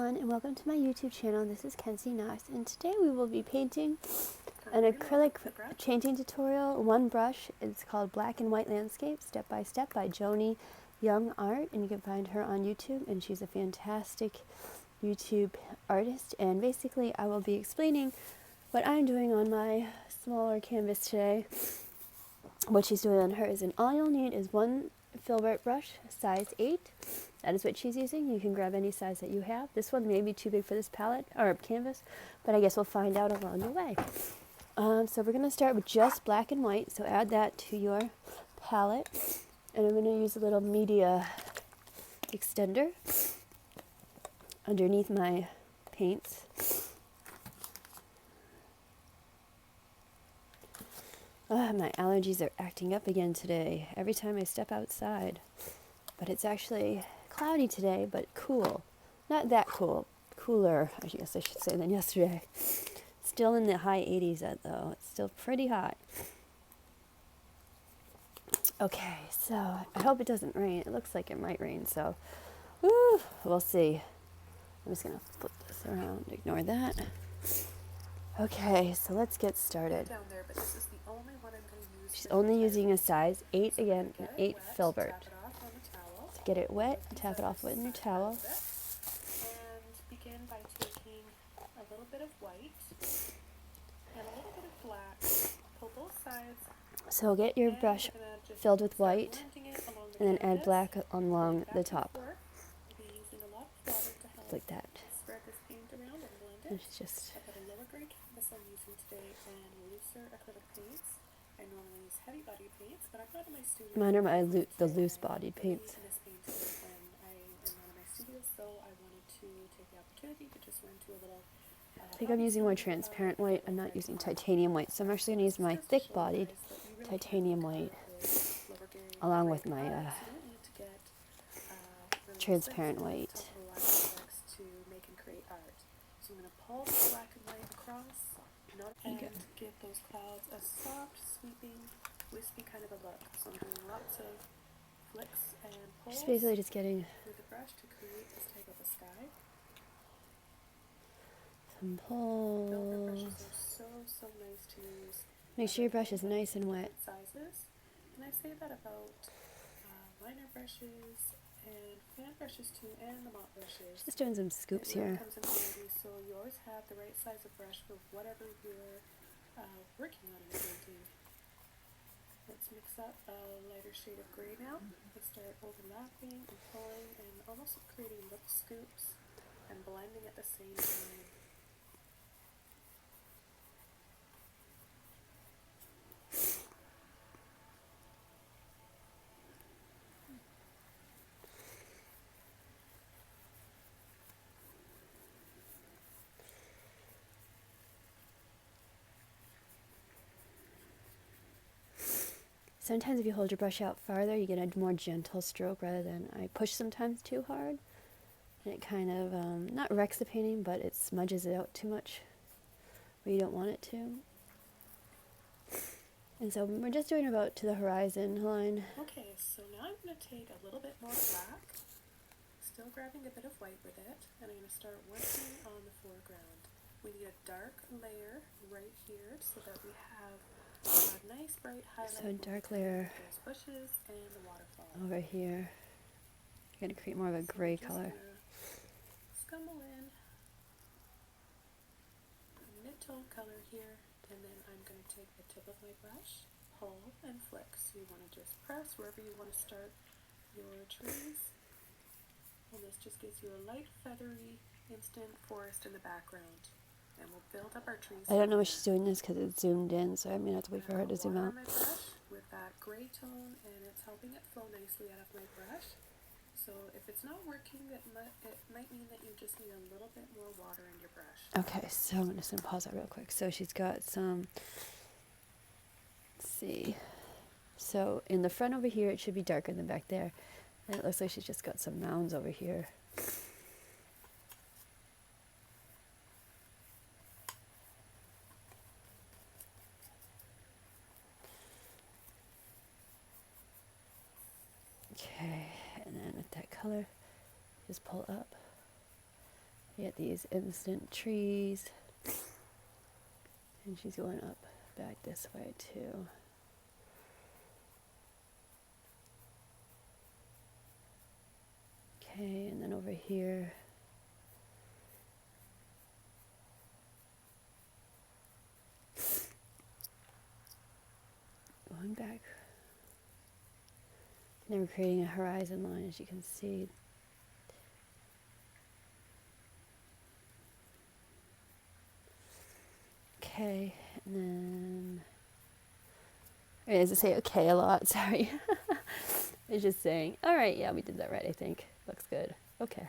everyone, and welcome to my YouTube channel. This is Kenzie Knox, and today we will be painting an acrylic painting tutorial, one brush. It's called Black and White Landscape, Step by Step by Joni Young Art, and you can find her on YouTube, and she's a fantastic YouTube artist. And basically I will be explaining what I'm doing on my smaller canvas today, what she's doing on hers, and all you'll need is one filbert brush, size 8. That is what she's using. You can grab any size that you have. This one may be too big for this palette or canvas, but I guess we'll find out along the way. So we're going to start with just black and white, so add that to your palette. And I'm going to use a little media extender underneath my paints. My allergies are acting up again today every time I step outside. But it's actually cloudy today, but cool. Not that cool. Cooler, I guess I should say, than yesterday. Still in the high 80s though. It's still pretty hot. Okay, so I hope it doesn't rain. It looks like it might rain, so we'll see. I'm just going to flip this around. Ignore that. Okay, so let's get started. Down there, but this is the only one I'm going to use. She's only using a size 8 again, an 8 filbert. To get it wet, tap it off with your towel. And begin by taking a little bit of white and a little bit of black. Pull both sides. So get your brush filled with white and then add black along the top. Like that. Spread this paint around and blend it. It's just I've got a lower grade canvas I'm using today and looser acrylic paints. I normally use heavy body paints, but I've got in my studio. Mine are the loose bodied paints. I think I'm using more transparent white. I'm not using titanium white, so I'm actually going to use my thick bodied titanium white along with my transparent white. To make and create art. So I'm going to pull the black and white across and give those clouds a soft, sweeping, wispy kind of a look. So I'm doing lots of flicks and pulls. Just basically just getting with the brush to create this type of a sky. some pulls. Filbert brushes are so nice to use. Make sure your brush is nice and wet. Sizes. And I say that about liner brushes and fan brushes too, and the mop brushes. Just doing some scoops here. Comes in handy, so you always have the right size of brush for whatever you're working on in your painting. Let's mix up a lighter shade of gray now and start overlapping and pulling and almost creating lip scoops and blending at the same time. Sometimes if you hold your brush out farther, you get a more gentle stroke rather than I push sometimes too hard. And it kind of, not wrecks the painting, but it smudges it out too much where you don't want it to. And so we're just doing about to the horizon line. Okay, so now I'm going to take a little bit more black, still grabbing a bit of white with it, and I'm going to start working on the foreground. We need a dark layer right here so that we have a nice bright highlight. So dark layer those bushes and the waterfall. over here. I'm going to create more of a gray color. Scumble in a mid-tone color here, and then I'm going to take the tip of my brush, pull and flick. So you want to just press wherever you want to start your trees, and this just gives you a light feathery instant forest in the background. And we'll build up our trees. I don't know if she's doing this because it's zoomed in, so I may have to wait for her to zoom out. My brush with that gray tone, and it's helping it flow nicely out of my brush. So if it's not working, it might mean that you just need a little bit more water in your brush. Okay, so I'm just going to pause that real quick. So she's got some, let's see. So in the front over here, it should be darker than back there. And it looks like she's just got some mounds over here. Okay, and then with that color, just pull up You get these instant trees. And she's going up back this way too. Okay, and then over here. Going back. Now we're creating a horizon line, as you can see. Okay, and then, does it say okay a lot? Sorry. It's just saying, all right, yeah, we did that right, I think. Looks good. Okay.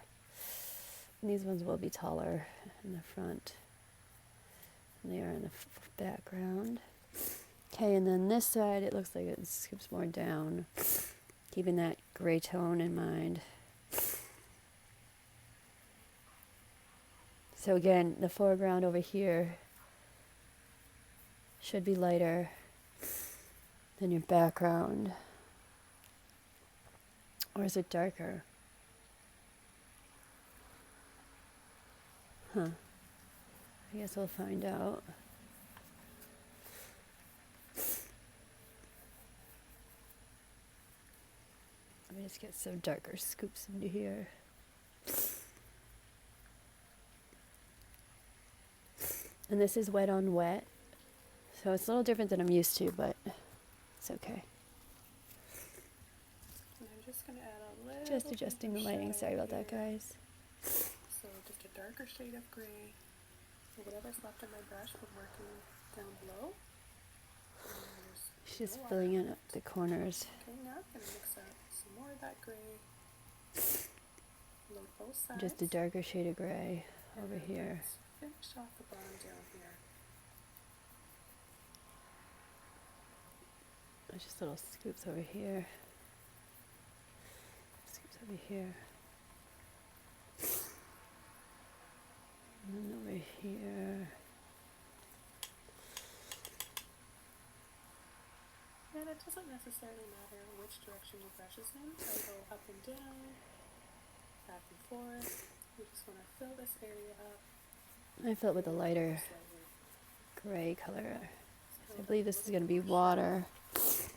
And these ones will be taller in the front than they are in the background. Okay, and then this side, it looks like it scoops more down, keeping that gray tone in mind. So again, the foreground over here should be lighter than your background. Or is it darker? Huh. I guess we'll find out. Let me just get some darker scoops into here. And this is wet on wet. So it's a little different than I'm used to, but it's okay. And I'm just going to add a little Just adjusting the lighting. Sorry about that, guys. So just a darker shade of gray. So whatever's left of my brush from working down below. She's just filling in up the corners. Okay, now I'm going to mix up some more of that gray. Load both sides. Just a darker shade of gray over here. Finish off the bottom down here. There's just little scoops over here. Scoops over here. And then over here. And it doesn't necessarily matter which direction your brush is in. I go up and down, back and forth. We just want to fill this area up. I fill it with a lighter gray color. I believe this is going to be water.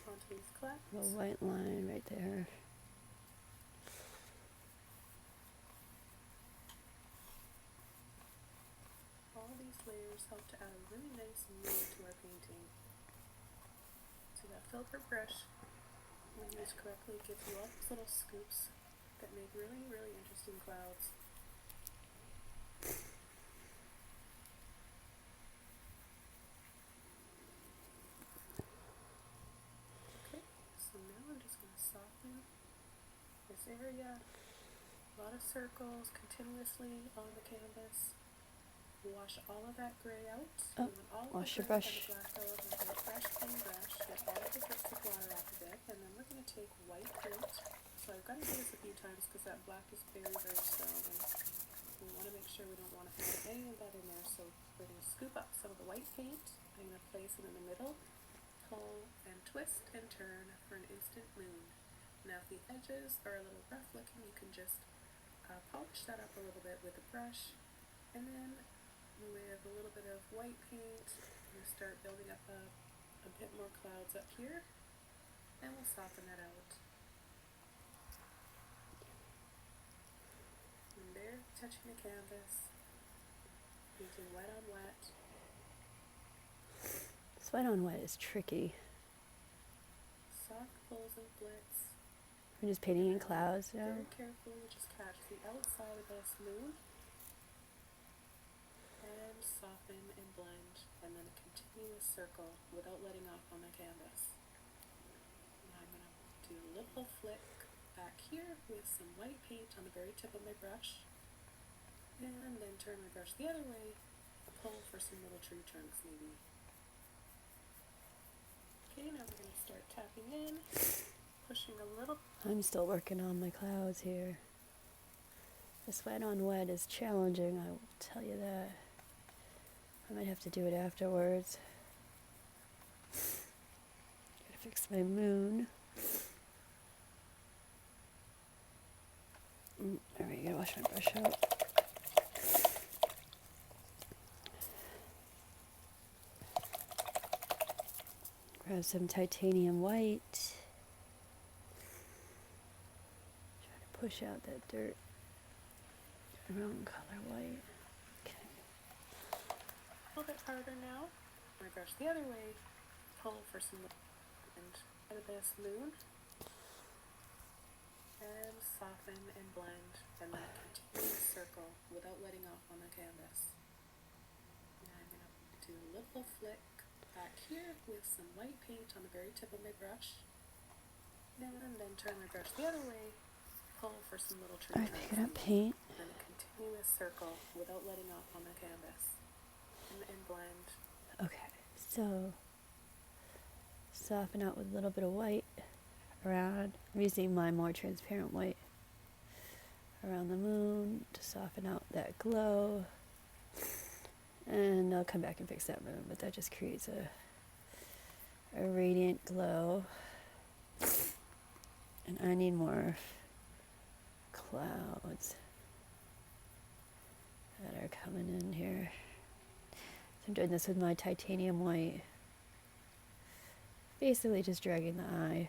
Onto these clouds. A white line right there. All these layers help to add a really nice mood to our painting. So that filbert brush, when used correctly, gives you all these little scoops that make really, really interesting clouds. Okay, so now I'm just going to soften this area. A lot of circles continuously on the canvas. Wash all of that gray out. Oh, and then all of wash the your gray brush. and the black out with a fresh clean brush. Get all of the drips of water off of it. And then we're going to take white paint. So I've got to do this a few times because that black is very, very strong. And we want to make sure we don't want to add any of that in there. So we're going to scoop up some of the white paint. I'm going to place it in the middle. Pull and twist and turn for an instant moon. Now if the edges are a little rough looking, you can just polish that up a little bit with a brush. And then with a little bit of white paint, we'll start building up a bit more clouds up here, and we'll soften that out. And there, touching the canvas, painting wet on wet. This wet on wet is tricky. Soft pulls and flicks. We're just painting in clouds now. Very carefully, just catch the outside of this moon. And soften and blend, and then a continuous circle without letting off on the canvas. Now I'm going to do a little flick back here with some white paint on the very tip of my brush, and then turn my brush the other way, pull for some little tree trunks maybe. Okay, now we're going to start tapping in, pushing a little. I'm still working on my clouds here. This wet on wet is challenging, I will tell you that. I might have to do it afterwards. Gotta fix my moon. Alright, gotta wash my brush out. Grab some titanium white. Try to push out that dirt. Wrong color white. Okay. A little bit harder now. I'm going to brush the other way. Pull for some and out of this moon. And soften and blend. And then continue to circle without letting off on the canvas. And I'm going to do a little flick back here with some white paint on the very tip of my brush. And then turn my brush the other way. Pull for some little tree Alright, trunks. picking up paint. And a continuous circle without letting off on the canvas. And blend. Okay, so soften out with a little bit of white around. I'm using my more transparent white around the moon to soften out that glow. And I'll come back and fix that moon, but that just creates a radiant glow. And I need more clouds that are coming in here. So I'm doing this with my titanium white. Basically just dragging the eye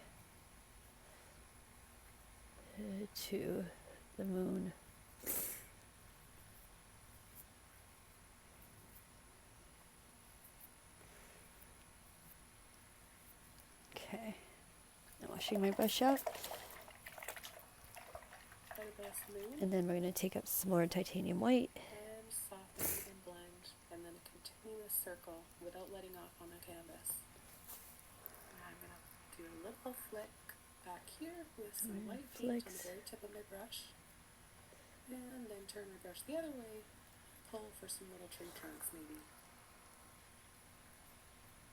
to the moon. Okay, now washing my brush out. And then we're going to take up some more titanium white. And soften and blend, and then a continuous circle without letting off on the canvas. And I'm going to do a little flick back here with some white paint on the very tip of my brush. And then turn my brush the other way, pull for some little tree trunks maybe.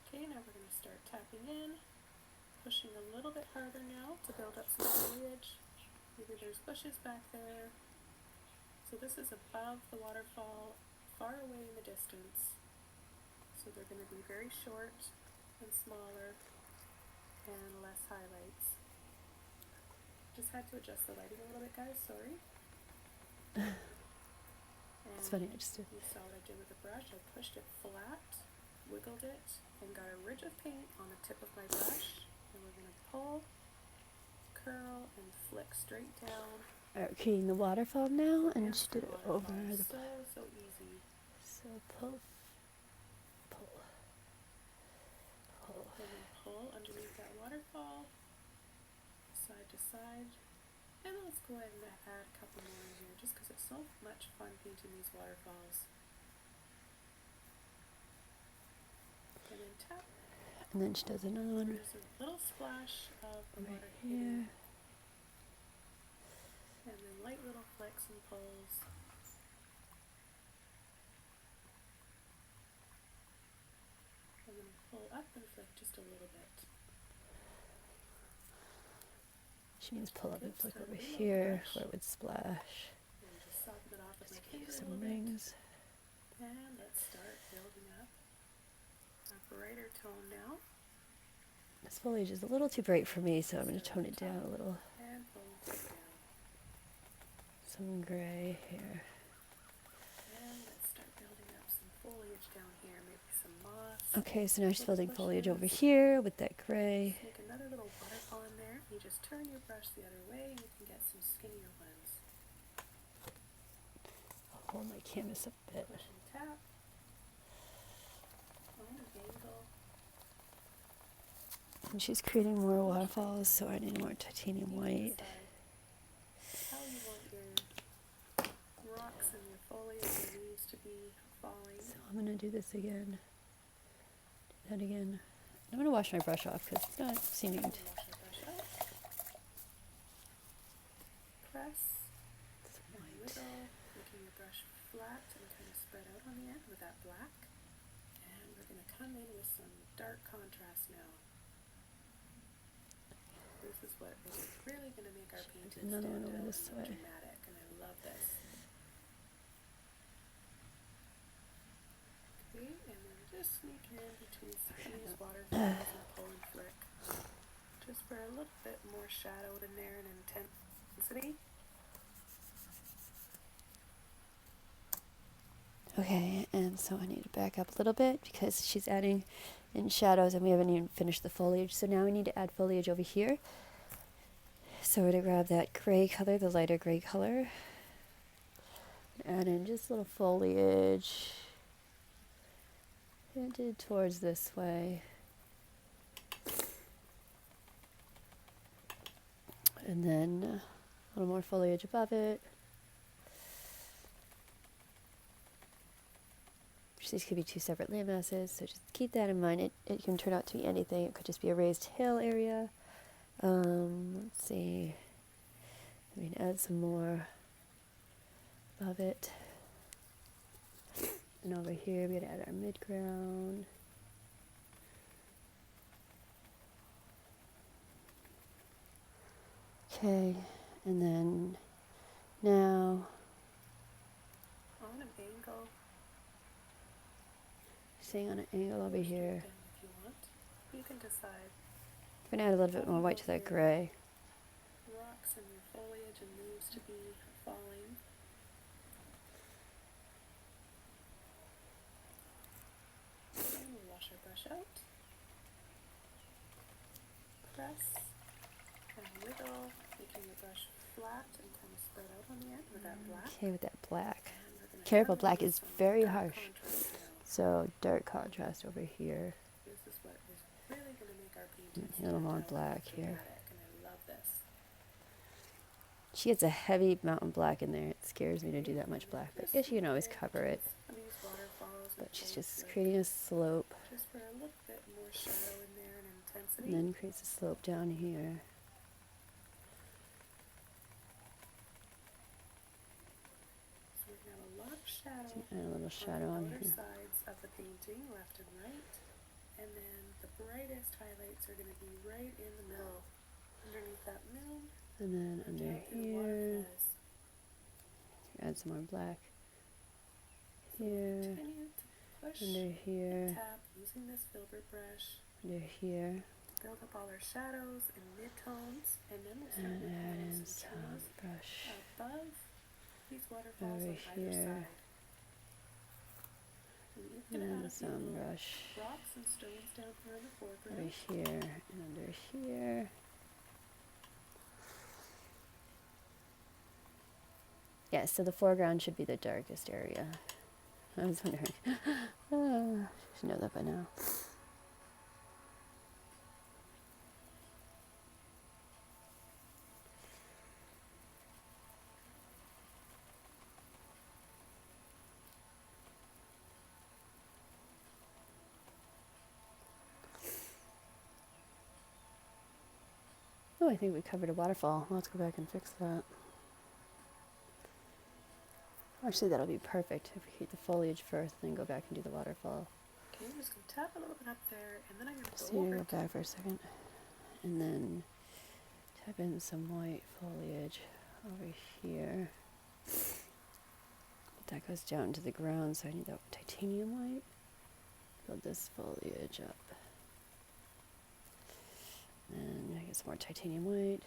Okay, now we're going to start tapping in, pushing a little bit harder now to build up some foliage. Maybe there's bushes back there. So this is above the waterfall, far away in the distance. So they're going to be very short and smaller and less highlights. Just had to adjust the lighting a little bit, guys, sorry. It's funny, I just did. You saw what I did with the brush. I pushed it flat, wiggled it, and got a ridge of paint on the tip of my brush. And we're going to pull, curl, and flick straight down. Alright, creating the waterfall now, and she did it over the. So easy. So pull, pull, pull. And then pull underneath that waterfall, side to side. And let's go ahead and add a couple more in here, just because it's so much fun painting these waterfalls. And then tap. And then she does another one. There's a little splash of the Right water here. And then light little flicks and pulls. And then pull up and flick just a little bit. She means pull up and flick over here where it would splash. And just soften it off with my finger a Some little rings. bit. And let's start building up a brighter tone now. This foliage is a little too bright for me, so I'm going to tone it down a little. And pull it down. Some gray here. And let's start building up some foliage down here, maybe some moss. Okay, so now she's building foliage over here with that gray. Make another little waterfall in there. You just turn your brush the other way and you can get some skinnier ones. I'll hold my canvas up a bit. Push and tap. On an angle. And she's creating more waterfalls, so I need more titanium white. How you want your rocks and your foliage and leaves to be falling. So I'm going to do this again. Do that again. I'm going to wash my brush off because it's not seeming to. Wash your brush out. Press. Wiggle. Making your brush flat and kind of spread out on the end with that black. And we're going to come in with some dark contrast now. This is what is really going to make our painting stand Another one out over and this way. dramatic, and I love this. Okay, and then just sneak in between these waterfalls and pull and flick. Just for a little bit more shadow in there and intensity. Okay, and so I need to back up a little bit because she's adding in shadows and we haven't even finished the foliage. So now we need to add foliage over here. So we're going to grab that gray color, the lighter gray color, add in just a little foliage, hinted towards this way. And then a little more foliage above it. These could be two separate land masses, so just keep that in mind. It can turn out to be anything. It could just be a raised hill area. Let's see. I mean, add some more above it. And over here, we're going to add our midground. Okay, and then now on an angle. Staying on an angle over here. If you want, you can decide. I'm going to add a little bit more white to that gray. Rocks and your foliage and leaves to be falling. And we'll wash our brush out. Press and wiggle, making your brush flat and kind of spread out on the end with that black. Okay, with that black. Careful, black is very harsh. So dark contrast over here. This is what is really going to make our painting A little more black here. and I love this. She gets a heavy mountain black in there. It scares me to do that much black, but I guess you can always cover it. But she's just creating a slope. Just for a little bit more shadow in there and intensity. And then creates a slope down here. So we're going to have a lot of shadow. And a little shadow on the here. sides of the painting, left and right. And then the brightest highlights are going to be right in the middle, underneath that moon. And then under here, add some more black. Here, Continue to push under here, tap using this filbert brush. under here, Build up all our shadows and midtones, and then we'll start and add making in some some trees brush above these waterfalls over on either here, side. And you can and add a few some little brush rocks and stones down here in the over foreground. here, and under here. Yeah, so the foreground should be the darkest area. I was wondering. I should know that by now. Oh, I think we covered a waterfall. Let's go back and fix that. Actually, that'll be perfect if we keep the foliage first and then go back and do the waterfall. Okay, I'm just going to tap a little bit up there, and then I'm going to So go you over go back for a second. And then tap in some white foliage over here. But that goes down to the ground, so I need that titanium white. Build this foliage up. And I get some more titanium white.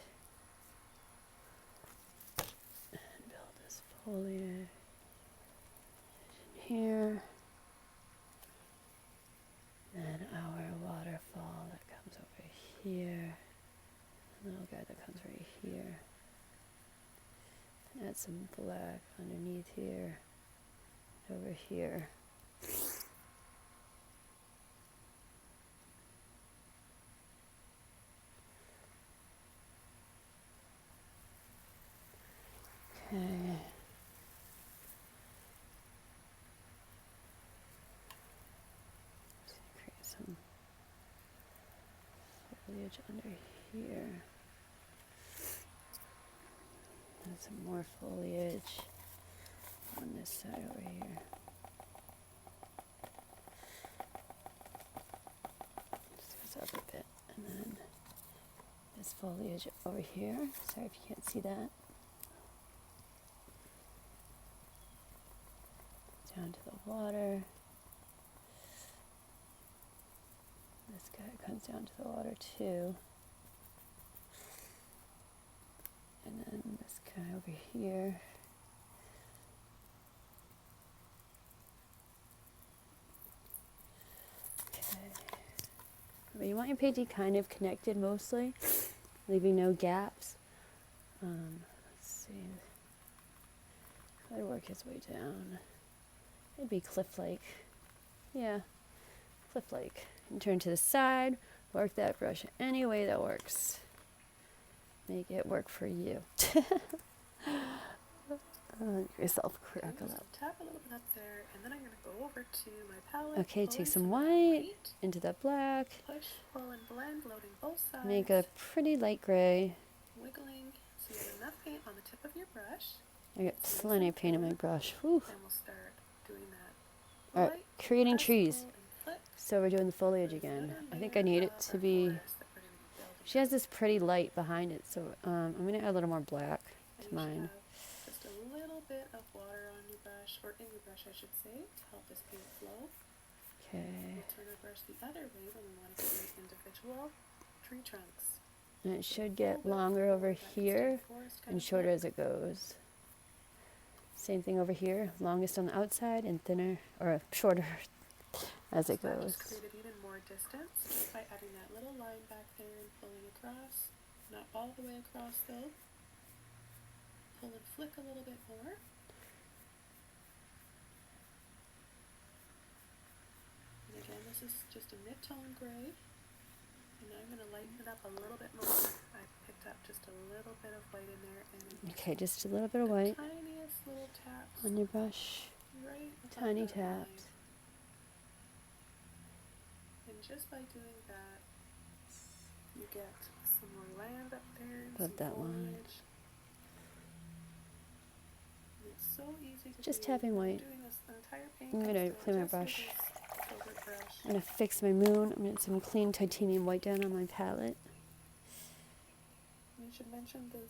And build this foliage in here. Then our waterfall that comes over here. A little guy that comes right here. And add some black underneath here. Over here. Okay. Just create some foliage under here. And some more foliage on this side over here. Just goes up a bit. And then this foliage over here. Sorry if you can't see that. Down to the water. This guy comes down to the water too. And then this guy over here. But you want your painting kind of connected mostly, leaving no gaps. Let's see. I'd work his way down. It'd be cliff-like. Yeah, cliff-like. And turn to the side. Work that brush any way that works. Make it work for you. Yourself crackle up. Tap a little bit up there, and then I'm going to go over to my palette. Okay, take some white into that black. Push, pull, and blend, loading both sides. Make a pretty light gray. Wiggling so you have enough paint on the tip of your brush. I got plenty of paint on my brush. Whew. And we'll start doing that. All right, creating press, trees. pull, and flick. So we're doing the foliage again. I think I need it to be... She has this pretty light behind it, so I'm going to add a little more black to mine. Just a little bit of water on your brush, or in your brush I should say, to help this paint flow. Okay. We'll turn our brush the other way when we want to create individual tree trunks. And it should get longer over here and shorter as it goes. Same thing over here, longest on the outside and thinner, or shorter as it goes. Just created even more distance just by adding that little line back there and pulling across. Not all the way across though. Pull and flick a little bit more. And again, this is just a mid-tone gray. And now I'm going to lighten it up a little bit more. I picked up just a little bit of white in there. And Okay, just a little bit of white tiniest little taps on your brush. right above Tiny that taps. line. And just by doing that, you get some more land up there. And Above some that line. foliage. And it's so easy to Just do. tapping white. I'm doing this entire paint. I'm gonna clean my just with brush. this silver brush. I'm going to fix my moon. I'm going to get some clean titanium white down on my palette. You should mention this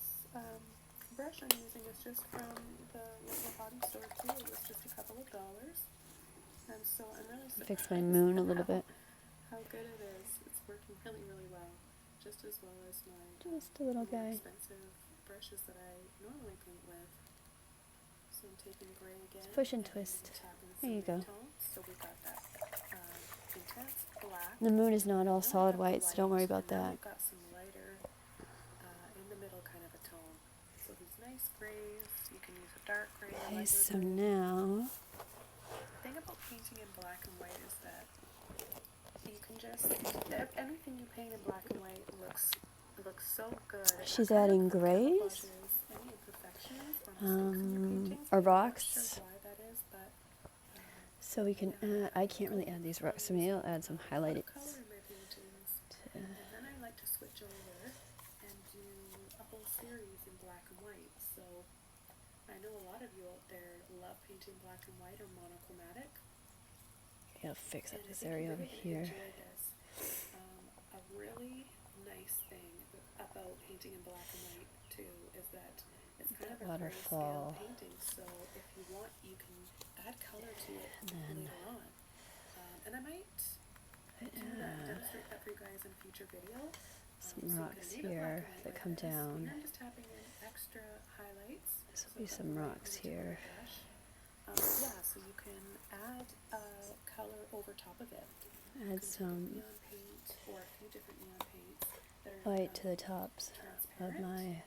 brush I'm using is just from the local hobby store too. It was just a couple of dollars. And so I'm really surprised Fix my moon a little bit. how good it is. It's working really, really well. Just as well as my Just a little more guy. expensive brushes that I normally paint with. So I'm taking gray again. Push and and twist. tapping There you some go. midtones. So we got that intense black. The moon is not all Then we solid got the white, so don't worry about and then that. we've got some lighter in the middle kind of a tone. So these nice grays. You can use a dark gray. a Okay, lighter so gray. now... The thing about painting in black and white is that you can just anything you paint in black and white looks so good. She's It kind of adding grays, camouflages any imperfections or mistakes in your paintings. or I'm not rocks. sure why that is, but So we can add... I can't really add these rocks, so maybe I'll add some highlighted... color in my paintings. And then I like to switch over and do a whole series in black and white. So I know a lot of you out there love painting black and white or monochromatic. I'll fix up And I this think you're area over really gonna here. enjoy this. A really nice thing about painting in black and white too is that it's kind of a Waterfall. grayscale painting. So if you want, you can add color to it then- later on. And I might demonstrate that for you guys in a future video. Some So you can rocks leave it black here and white that like come this. down. Here I'm just tapping in extra highlights. This will So be that's some right rocks on the tip of here. the brush. Yeah, so you can add color over top of it. Add some Neon paint or a few different neon paints that are white to the tops of transparent, my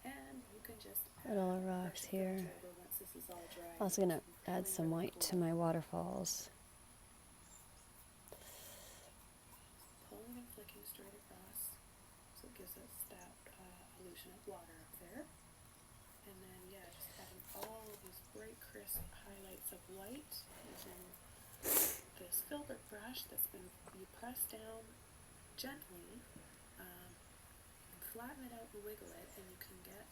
and you can just little brush rocks the here. filter over once this is all dry. Also gonna It's add really, some really white to cool. my waterfalls. Pulling and flicking straight across, so it gives us that illusion of water up there. And then yeah, just adding all of these bright crisp highlights of white using this filbert brush that's been you press down gently, and flatten it out and wiggle it, and you can get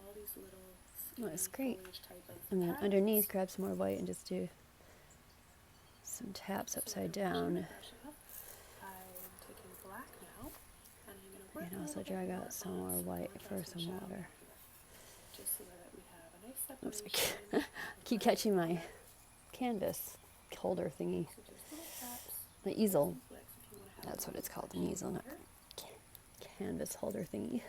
all these little Oh, that's skinny great. foliage type of And then patterns. underneath, grab some more white and just do some taps So upside I'm brushing the down. brush up. I'm taking black now, and I'm going to work And a also little bit drag more out some on more white for contrast and some shadow water. here, just so that we have a nice Oops, I separation. of keep light catching my and dark. canvas holder thingy. So just little taps, My easel. flicks if you want to have That's a what it's little called, an reflection easel, of not water. canvas holder thingy.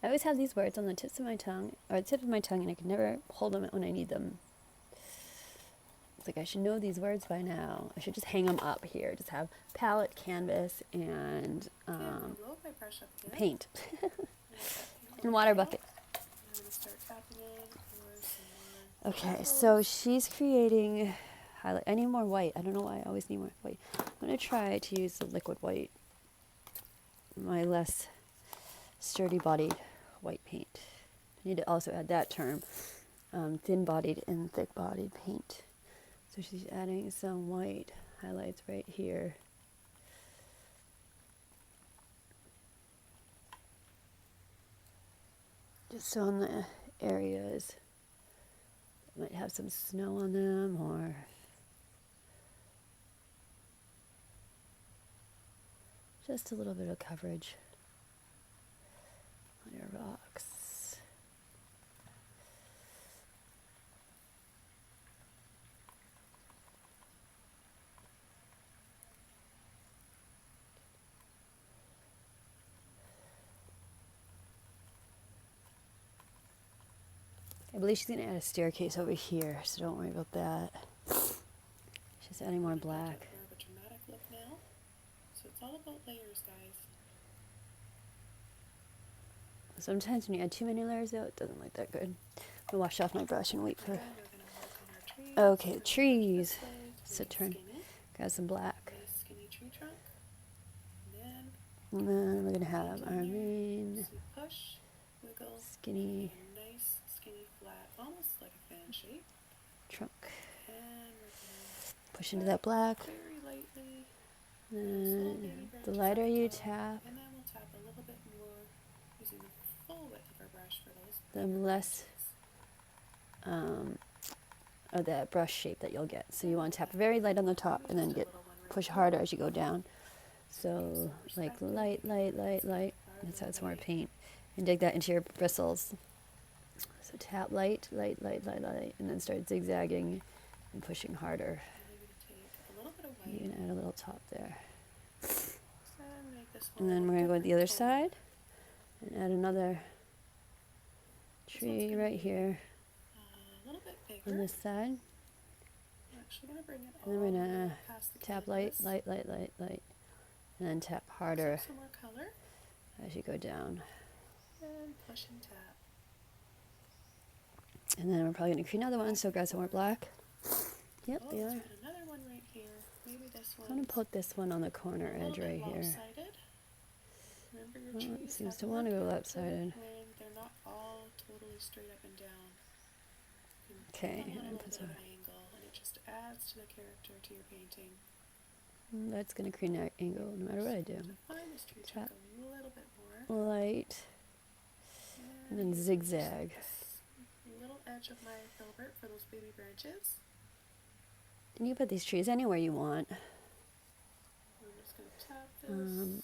I always have these words on the tips of my tongue, or the tip of my tongue, and I can never hold them when I need them. It's like I should know these words by now. I should just hang them up here. Just have palette, canvas, and Load my brush up again. paint. Paint And water bucket. I'm going to start tapping in for some more. Okay, so she's creating highlight. I need more white. I don't know why I always need more white. I'm going to try to use the liquid white, my less sturdy-bodied white paint. I need to also add that term, thin-bodied and thick-bodied paint. So she's adding some white highlights right here. Just on the areas that might have some snow on them, or just a little bit of coverage on your rocks. I believe she's going to add a staircase over here, so don't worry about that. She's adding more black. More of a dramatic look now. So it's all about layers, guys. Sometimes when you add too many layers, though, it doesn't look that good. I'll wash off my brush and wait for... Okay, trees. So turn, grab some black. Skinny tree trunk. And then we're going to have our main Push, wiggle, skinny nice skinny flat, almost like a fan shape. trunk. And we're going Push into that black. to very lightly. And the lighter you tap, And then we'll tap a little bit more using the full width of our brush for those. the less of that brush shape that you'll get. So you want to tap very light on the top and then push harder as you go down. So like light, light, light, light. Let's add some more paint and dig that into your bristles. So tap light, light, light, light, light, and then start zigzagging and pushing harder. You can add a little top there. And then we're going to go to the other side and add another tree right here on this side. And then we're going to tap light, light, light, light, light, and then tap harder Some more color as you go down. and push and tap. And then we're probably going to create another one, so grab some more black. Yep, Oh, we let's are. put another one right here. Maybe this one. I'm going to put this one on the corner edge right here. Remember your Well, it trees seems have to more want to go character lopsided. when they're not all totally straight up and down. You can Okay, put them on a and little put bit of an angle, and it just adds to the character to your painting. That's going to create an angle no matter what I do. Define this tree Tap. trunk a little bit more. Light, and then zigzag. This little edge of my filbert for those baby branches. And you put these trees anywhere you want. I'm just going to tap this.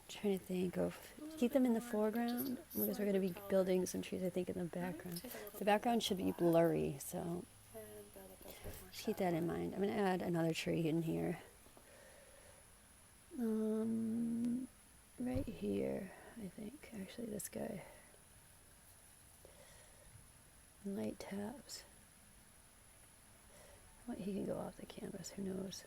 Trying to think of, keep them in the foreground because we're going to be building some trees, I think, in the background. The background should be blurry, so And build up a bit more keep that in mind. I'm going to add another tree in here. Right here, I think. Actually, this guy. Light taps. What, he can go off the canvas, who knows?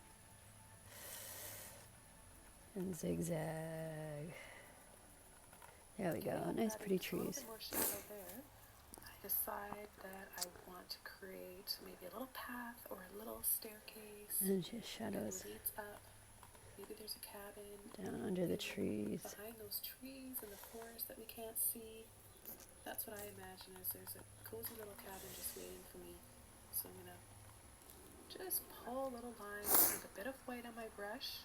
And zigzag. There we go. Nice, pretty trees. More shadow there. I decide that I want to create maybe a little path or a little staircase. And just shadows That leads up. Maybe there's a cabin down under the trees. behind those trees in the forest that we can't see. That's what I imagine is there's a cozy little cabin just waiting for me. So I'm gonna just pull little lines with a bit of white on my brush.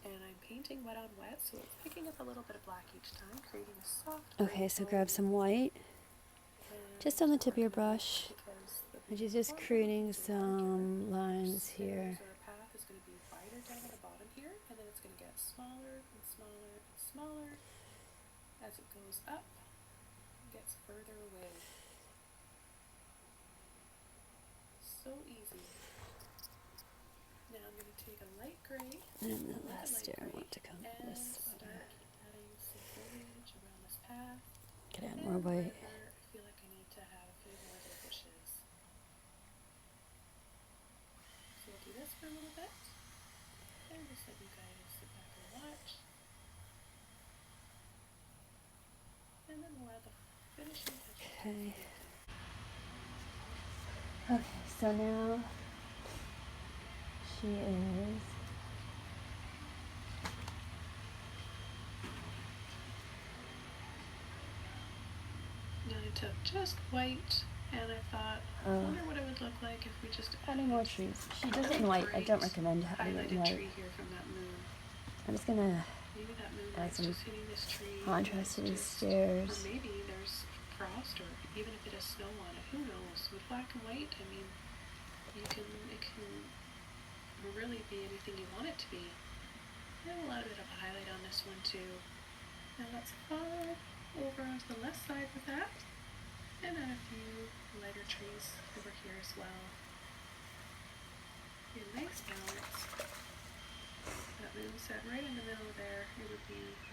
And I'm painting wet on wet, so it's picking up a little bit of black each time, creating a soft. Okay, so grab some white just on the tip of your brush. And she's just creating some lines here. So our path is going to be wider down at the bottom here, and then it's going to get smaller and smaller and smaller as it goes up and gets further away. So easy. Now I'm going to take a light gray. And the last stair I want to come this Start way. adding some foliage around this path. Could add more white. I feel like I need to have a few more of the bushes. just let you guys sit back and watch. And then we'll add the finishing touches. Okay. Okay, so now she is Now I took just white, and I thought, I wonder what it would look like if we just adding more trees. She does it in white. I don't recommend having it in highlighted white. tree here from that moon. I'm just gonna Maybe that moon add some just hitting this tree. contrast to these Or stairs. maybe there's frost, or even if it has snow on it. Who knows? With black and white, I mean, it can really be anything you want it to be. And a little bit of a highlight on this one too. Now let's follow over onto the left side with that, and add a few lighter trees over here as well. A nice balance. That moon set right in the middle there. It would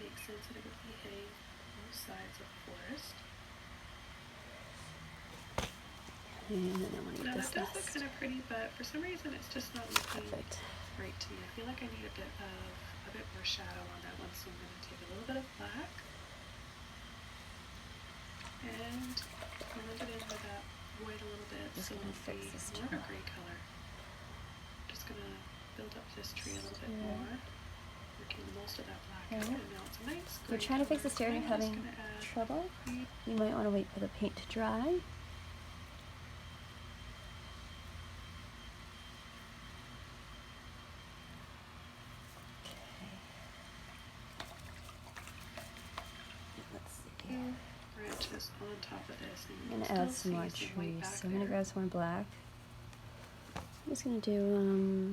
make sense that it would be hitting both sides of the forest. And then I want to get Now this that does look nest. kind of pretty, but for some reason it's just not looking Perfect. right to me. I feel like I need a bit more shadow on that one, so I'm going to take a little bit of black and blend it in with that white a little bit, Just so gonna it'll fix be this more of a top. gray color. Just going to build up this tree a little bit more, working most of that black out, and now it's a nice If gray you're trying to fix the color. stair and you're I'm just having gonna add trouble, you might want to wait for the paint to dry. branches on top of this. And I'm going to add some more trees. So I'm going to grab some more black. I'm just going to do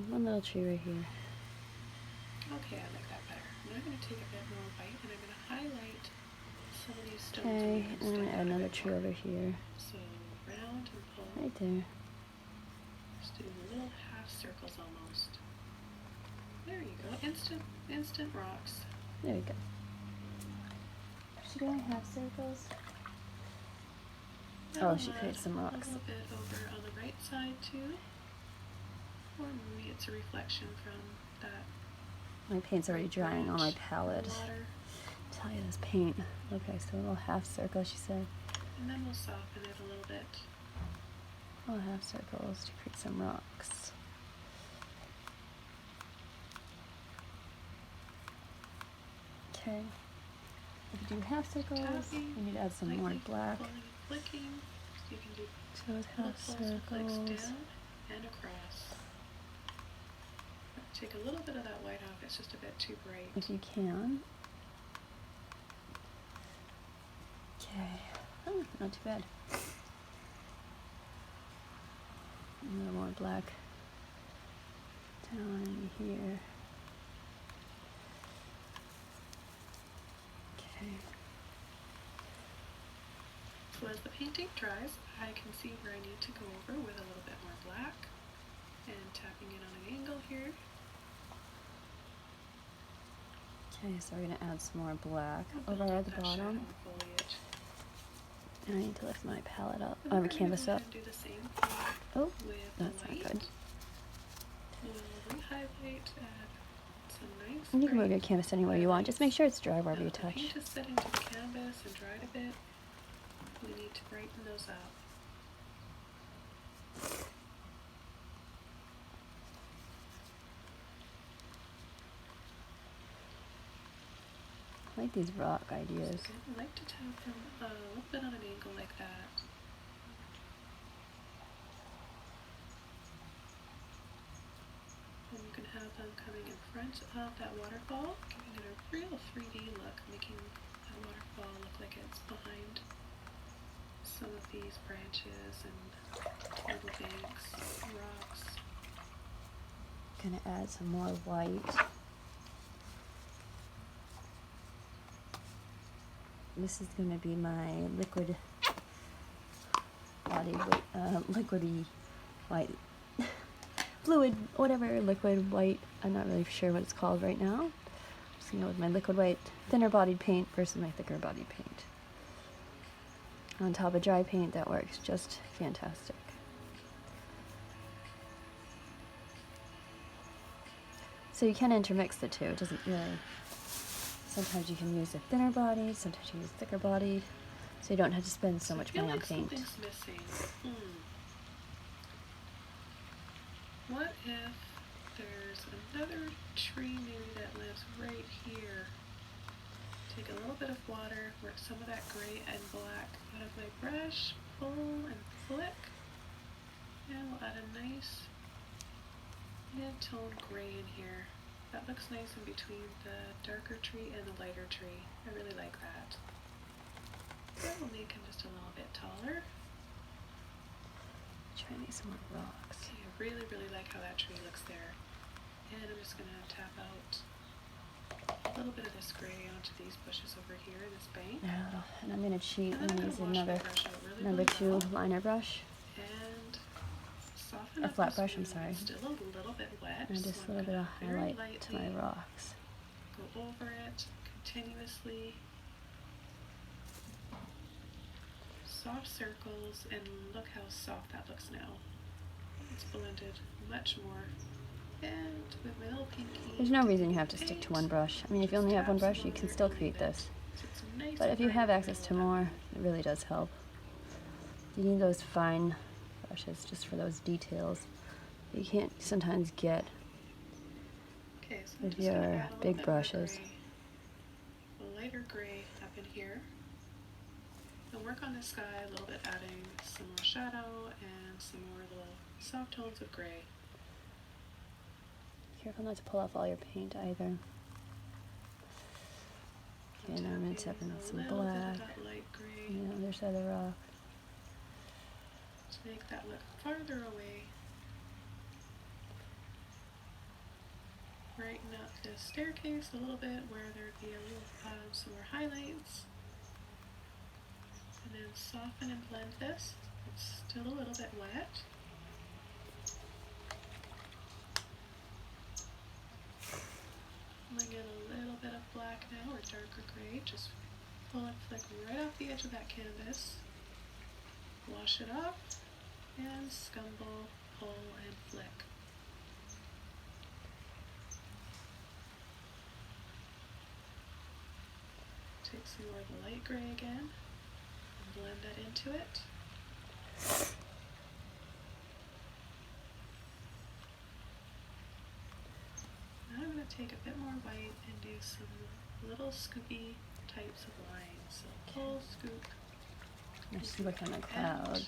one little tree right here. Okay, I like that better. Now I'm going to take a bit more white and I'm going to highlight some of these stones. Okay, and I'm going to add another tree over here. So round and pull. Right there. Just do little half circles almost. There you go. Instant rocks. There we go. Should I have circles? Oh, she creates some rocks. A little bit over on the right side too. Or maybe it's a reflection from that. My paint's already drying on my palette. Water. Tell you this paint. Okay, so a little half circle, she said. And then we'll soften it a little bit. Little half circles to create some rocks. Okay. If you do half circles, Tapping, you need to add some more black. Pulling and flicking. So you can do So with half flicks circles. down and across. Take a little bit of that white off, it's just a bit too bright. If you can. Okay. Oh, not too bad. A little more black down here. Okay. So as the painting dries, I can see where I need to go over with a little bit more black and tapping it on an angle here. Okay, so we're going to add some more black over at the bottom. And I need to lift my palette up, my canvas up. Do the same Oh, with that's not good. We'll rehighlight, add some nice And you can move your canvas anywhere you want. Just make sure it's dry wherever you The touch. paint is setting to the canvas and dried a bit. We need to brighten those up. I like these rock ideas. I like to tap them a little bit on an angle like that. And you can have them coming in front of that waterfall, giving it a real 3D look, making that waterfall look like it's behind some of these branches and table banks, rocks. Gonna add some more white. This is gonna be my liquid body, liquidy white, fluid, whatever, liquid white. I'm not really sure what it's called right now. I'm just gonna go with my liquid white, thinner bodied paint versus my thicker bodied paint. On top of dry paint, that works just fantastic. So you can intermix the two. It doesn't really. Sometimes you can use a thinner body, sometimes you use thicker body, so you don't have to spend so much money on paint. Something's missing. What if there's another tree maybe that lives right here? Take a little bit of water, work some of that gray and black out of my brush, pull and flick, and we'll add a nice mid-tone gray in here. That looks nice in between the darker tree and the lighter tree. I really like that. That will make him just a little bit taller. Try to make some more rocks. Okay, I really, really like how that tree looks there. And I'm just going to tap out a little bit of this gray onto these bushes over here, this bank. And I'm going to cheat and use another really, number 2 liner brush. And soften Or up flat this brush, I'm moon. sorry. It's still a little bit wet. And just a little bit of highlight to my rocks. Go over it continuously. Soft circles, and look how soft that looks now. It's blended much more. And with my little pinky, There's no reason you have to stick to one brush. I mean, if you only have one brush, you can still create this. But if you have access to more, it really does help. You need those fine brushes just for those details you can't sometimes get with your big brushes. A lighter gray up in here. And work on this sky a little bit, adding some more shadow and some more little soft tones of gray. Careful not to pull off all your paint either. Okay, now I'm going to tap in some black. And the other side of the rock. To make that look farther away. Brighten up this staircase a little bit where there'd be a little some more highlights. And then soften and blend this. It's still a little bit wet. I'm going to get a little bit of black now, or darker gray. Just pull and flick right off the edge of that canvas. Wash it up, and scumble, pull, and flick. Take some more of the light gray again, and blend that into it. Now I'm going to take a bit more white and do some little scoopy types of lines. So pull, scoop. Just work on the clouds.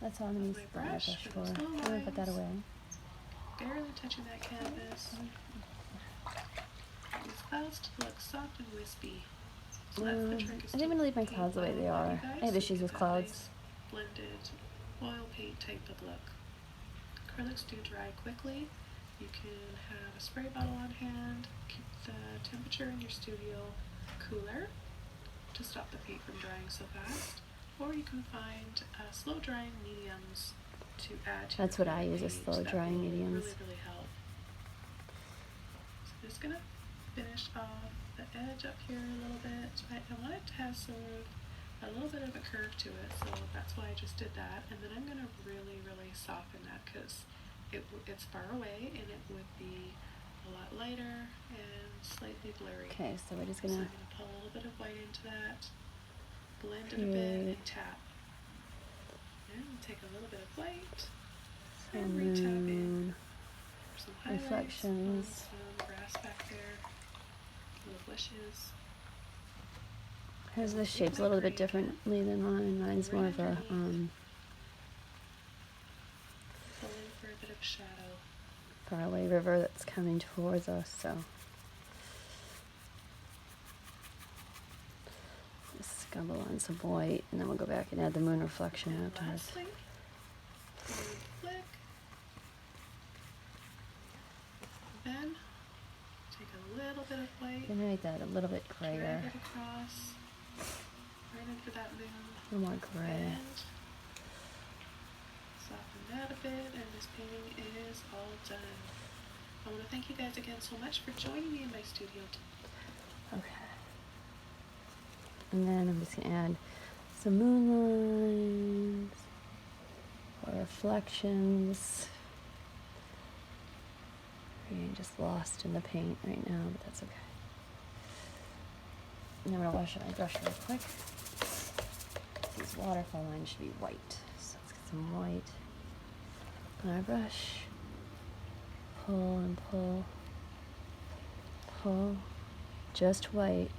That's all I'm going to use the brush for. I'm going to put that away. Barely touching that canvas. These clouds to look soft and wispy. So that's the trick. I think I'm going to leave my clouds the way they are. I have issues with clouds. Nice blended oil paint type of look. Acrylics do dry quickly. You can have a spray bottle on hand, keep the temperature in your studio cooler to stop the paint from drying so fast, or you can find slow drying mediums to add to That's what I use, is slow drying mediums. Really help. So I'm just going to finish off the edge up here a little bit. I want it to have sort of a little bit of a curve to it, so that's why I just did that. And then I'm going to really, really soften that because it's far away and it would be a lot lighter and slightly blurry. Okay, so we're just going to pull a little bit of white into that, blend it a bit, and tap. And take a little bit of white and re-tap in. Some highlights, reflections. some grass back there, little bushes. Hers, the shape's a little bit differently than mine. Mine's more of a for a bit of shadow. faraway river that's coming towards us, so just scumble on some white, and then we'll go back and add the moon reflection afterwards. Lastly, flick. Then take a little bit of white. Gonna make that a little bit grayer. Drag it across, right into that moon. A little more gray. And soften that a bit, and this painting is all done. I want to thank you guys again so much for joining me in my studio. Okay. And then I'm just gonna add some moon lines or reflections. Getting just lost in the paint right now, but that's okay. And I'm gonna wash my brush real quick. These waterfall lines should be white, so let's get some white on our brush. Pull and pull, pull, just white.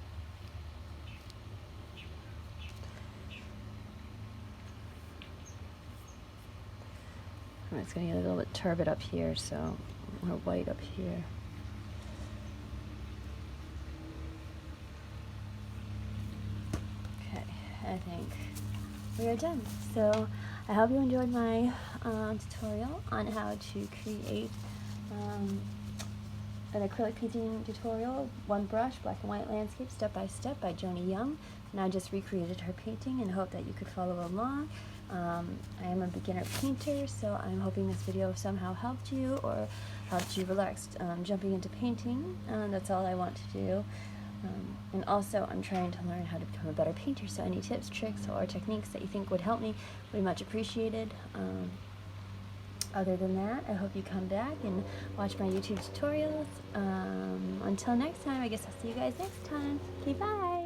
And it's gonna get a little bit turbid up here, so more white up here. Okay, I think we are done. So I hope you enjoyed my tutorial on how to create an acrylic painting tutorial, one brush, black and white landscape, step by step by Joni Young. And I just recreated her painting and hope that you could follow along. I am a beginner painter, so I'm hoping this video somehow helped you or helped you relax jumping into painting. That's all I want to do. And also, I'm trying to learn how to become a better painter, so any tips, tricks, or techniques that you think would help me would be much appreciated. Other than that, I hope you come back and watch my YouTube tutorials. Until next time, I guess I'll see you guys next time. Okay, bye!